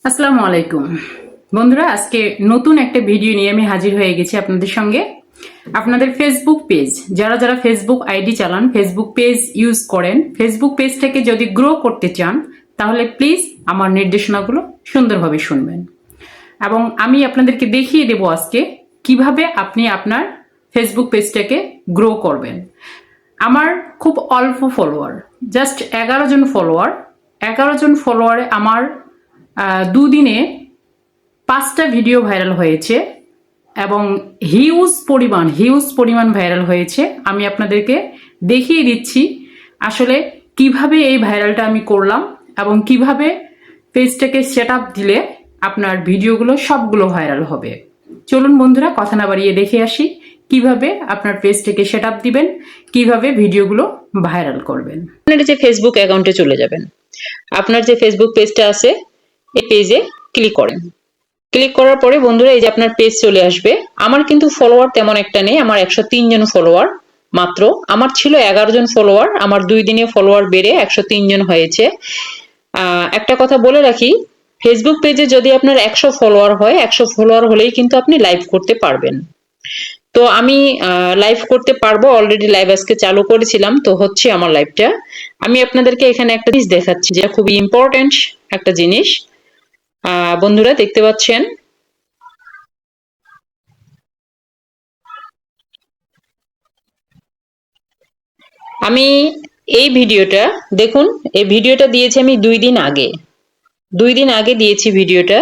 আসসালামু আলাইকুম বন্ধুরা, আজকে নতুন একটা ভিডিও নিয়ে আমি হাজির হয়ে গেছি আপনাদের সঙ্গে। আপনাদের ফেসবুক পেজ, যারা যারা ফেসবুক আইডি চালান, ফেসবুক পেজ ইউজ করেন, ফেসবুক পেজটাকে যদি গ্রো করতে চান তাহলে প্লিজ আমার নির্দেশনাগুলো সুন্দরভাবে শুনবেন এবং আমি আপনাদেরকে দেখিয়ে দেব আজকে কিভাবে আপনি আপনার ফেসবুক পেজটাকে গ্রো করবেন। আমার খুব অল্প ফলোয়ার, জাস্ট 11 জন ফলোয়ার। 11 জন ফলোয়ারে আমার দুদিনে 5টা ভিডিও ভাইরাল হয়েছে এবং হিউজ পরিমাণ ভাইরাল হয়েছে। আমি আপনাদেরকে দেখিয়ে দিচ্ছি আসলে কিভাবে এই ভাইরালটা আমি করলাম এবং কিভাবে পেজটাকে সেট আপ দিলে আপনার ভিডিওগুলো সবগুলো ভাইরাল হবে। চলুন বন্ধুরা, কথা না বাড়িয়ে দেখে আসি কিভাবে আপনার পেজটাকে সেট আপ দিবেন, কিভাবে ভিডিওগুলো ভাইরাল করবেন। আপনার যে ফেসবুক অ্যাকাউন্টে চলে যাবেন, আপনার যে ফেসবুক পেজটা আছে এই পেজে ক্লিক করেন। ক্লিক করার পরে বন্ধুরা এই যে আপনার পেজ চলে আসবে। আমার কিন্তু ফলোয়ার তেমন একটা নেই, আমার 103 জন ফলোয়ার মাত্র। আমার ছিল 11 জন ফলোয়ার, আমার 2 দিনে ফলোয়ার বেড়ে 103 জন হয়েছে। একটা কথা বলে রাখি, ফেসবুক পেজে যদি আপনার 100 ফলোয়ার হয়, 100 ফলোয়ার হলেই কিন্তু আপনি লাইভ করতে পারবেন। তো আমি লাইভ করতে পারবো, অলরেডি লাইভ আজকে চালু করেছিলাম, তো হচ্ছে আমার লাইভটা। আমি আপনাদেরকে এখানে একটা জিনিস দেখাচ্ছি যেটা খুবই ইম্পর্টেন্ট একটা জিনিস। বন্ধুরা দেখতে পাচ্ছেন, আমি এই ভিডিওটা দেখুন, এই ভিডিওটা দিয়েছি আমি 2 দিন আগে। 2 দিন আগে দিয়েছি ভিডিওটা।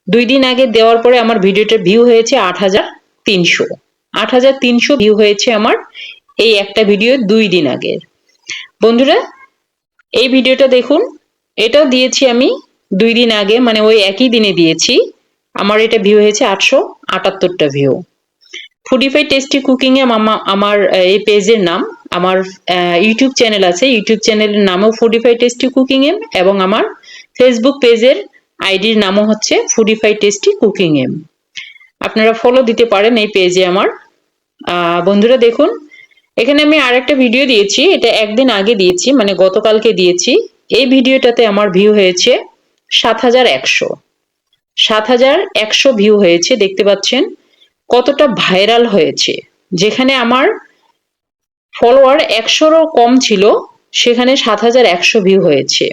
2 দিন আগে দেওয়ার পরে আমার ভিডিওটার ভিউ হয়েছে 8,300। 8,300 ভিউ হয়েছে আমার এই একটা ভিডিও 2 দিন আগে। বন্ধুরা এই ভিডিওটা দেখুন, এটাও দিয়েছি আমি 2 দিন আগে, মানে ওই একই দিনে দিয়েছি। আমার এটা ভিউ হয়েছে 878টা ভিউ। ফুডিফাই টেস্টি কুকিং এ আমার এই পেজের নাম, আমার ইউটিউব চ্যানেল আছে, ইউটিউব চ্যানেলের নামও ফুডিফাই টেস্টি কুকিং এম এবং আমার ফেসবুক পেজের আইডির নামও হচ্ছে ফুডিফাই টেস্টি কুকিং এম। আপনারা ফলো দিতে পারেন এই পেজে আমার। বন্ধুরা দেখুন, এখানে আমি আরেকটা ভিডিও দিয়েছি, এটা একদিন আগে দিয়েছি, মানে গতকালকে দিয়েছি। এই ভিডিওটাতে আমার ভিউ হয়েছে 7,100। 7,100 ভিউ হয়েছে, দেখতে পাচ্ছেন কতটা ভাইরাল হয়েছে। যেখানে আমার ফলোয়ার 100রও কম ছিল, সেখানে 7,100 ভিউ হয়েছে।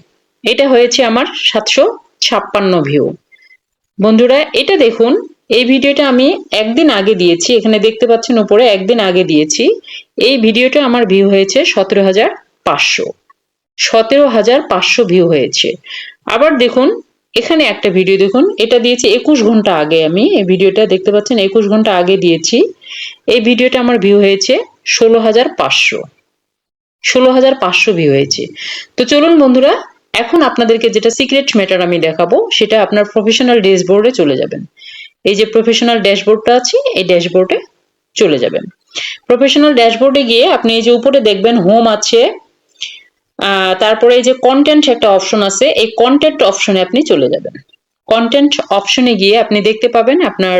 এটা হয়েছে আমার 756 ভিউ। বন্ধুরা এটা দেখুন, এই ভিডিওটা আমি একদিন আগে দিয়েছি, এখানে দেখতে পাচ্ছেন উপরে একদিন আগে দিয়েছি। এই ভিডিওটা আমার ভিউ হয়েছে 17,500। 17,500 ভিউ হয়েছে। আবার দেখুন এখানে একটা ভিডিও দেখুন, এটা দিয়েছি 21 ঘন্টা আগে। আমি এই ভিডিওটা দেখতে পাচ্ছেন 21 ঘন্টা আগে দিয়েছি। এই ভিডিওটা আমার ভিউ হয়েছে 16,500। 16,500 ভিউ হয়েছে। তো চলুন বন্ধুরা, এখন আপনাদেরকে যেটা সিক্রেট ম্যাটার আমি দেখাবো, সেটা আপনার প্রফেশনাল ড্যাশবোর্ডে চলে যাবেন। এই যে প্রফেশনাল ড্যাশবোর্ডটা আছে, এই ড্যাশবোর্ডে চলে যাবেন। প্রফেশনাল ড্যাশবোর্ডে গিয়ে আপনি এই যে উপরে দেখবেন হোম আছে, তারপরে এই যে কন্টেন্ট একটা অপশন আছে, এই কন্টেন্ট অপশনে আপনি চলে যাবেন। কন্টেন্ট অপশনে গিয়ে আপনি দেখতে পাবেন আপনার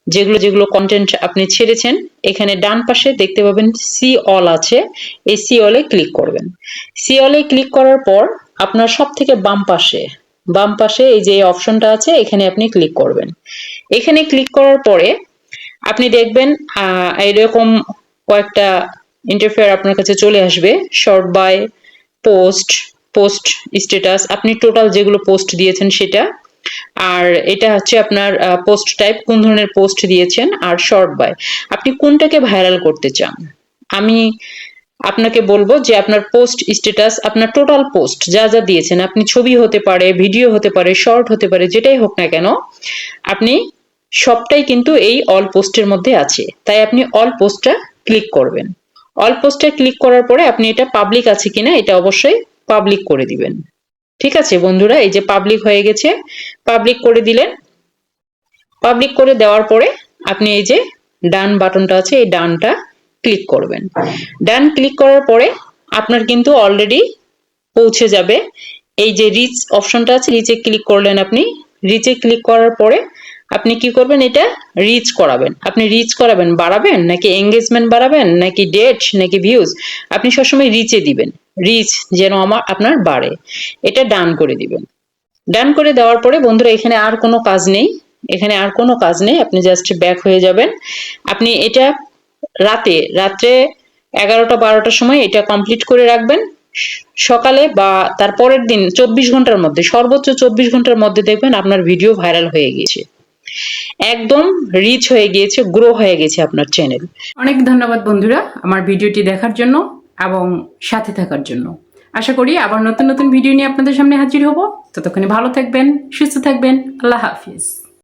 যেগুলো যেগুলো কন্টেন্ট আপনি ছেড়েছেন, এখানে ডান পাশে দেখতে পাবেন সি অল আছে, এই সি অলে ক্লিক করবেন। সি অলে ক্লিক করার পর আপনার সব থেকে বাম পাশে এই যে অপশনটা আছে, এখানে আপনি ক্লিক করবেন। এখানে ক্লিক করার পরে আপনি দেখবেন এরকম কয়েকটা ইন্টারফেয়ার আপনার কাছে চলে আসবে। শর্ট বাই, পোস্ট স্ট্যাটাস, আপনি টোটাল যেগুলো পোস্ট দিয়েছেন সেটা, আর এটা হচ্ছে আপনার পোস্ট টাইপ, কোন ধরনের পোস্ট দিয়েছেন, আর শর্ট বাই আপনি কোনটাকে ভাইরাল করতে চান। আমি আপনাকে বলবো যে আপনার পোস্ট স্ট্যাটাস, আপনার টোটাল পোস্ট যা যা দিয়েছেন, আপনি ছবি হতে পারে, ভিডিও হতে পারে, শর্ট হতে পারে, যেটাই হোক না কেন, আপনি সবটাই কিন্তু এই অল পোস্টের মধ্যে আছে। তাই আপনি অল পোস্টটা ক্লিক করবেন। অল পোস্টে ক্লিক করার পরে আপনি এটা পাবলিক আছে কিনা এটা অবশ্যই পাবলিক করে দিবেন। ঠিক আছে বন্ধুরা, এই যে পাবলিক হয়ে গেছে, পাবলিক করে দিলেন। পাবলিক করে দেওয়ার পরে আপনি এই যে ডান বাটনটা আছে, এই ডানটা ক্লিক করবেন। ডান ক্লিক করার পরে আপনার কিন্তু অলরেডি পৌঁছে যাবে। এই যে রিচ অপশনটা আছে, রিচে ক্লিক করলেন আপনি। রিচে ক্লিক করার পরে আপনি কি করবেন, এটা রিচ করাবেন। আপনি রিচ করাবেন, বাড়াবেন নাকি এঙ্গেজমেন্ট বাড়াবেন নাকি ডেট নাকি ভিউজ, আপনি সবসময় রিচে দিবেন, রিচ যেন আপনার বাড়ে। এটা ডান করে দিবেন। ডান করে দেওয়ার পরে বন্ধুরা এখানে আর কোনো কাজ নেই, এখানে আর কোনো কাজ নেই, আপনি জাস্ট ব্যাক হয়ে যাবেন। আপনি এটা রাত্রে 11টা-12টার সময় এটা কমপ্লিট করে রাখবেন। সকালে বা তার পরের দিন 24 ঘন্টার মধ্যে, সর্বোচ্চ 24 ঘন্টার মধ্যে দেখবেন আপনার ভিডিও ভাইরাল হয়ে গিয়েছে, একদম রিচ হয়ে গিয়েছে, গ্রো হয়ে গেছে আপনার চ্যানেল। অনেক ধন্যবাদ বন্ধুরা আমার ভিডিওটি দেখার জন্য এবং সাথে থাকার জন্য। আশা করি আবার নতুন নতুন ভিডিও নিয়ে আপনাদের সামনে হাজির হব। ততক্ষণে ভালো থাকবেন, সুস্থ থাকবেন। আল্লাহ হাফিজ।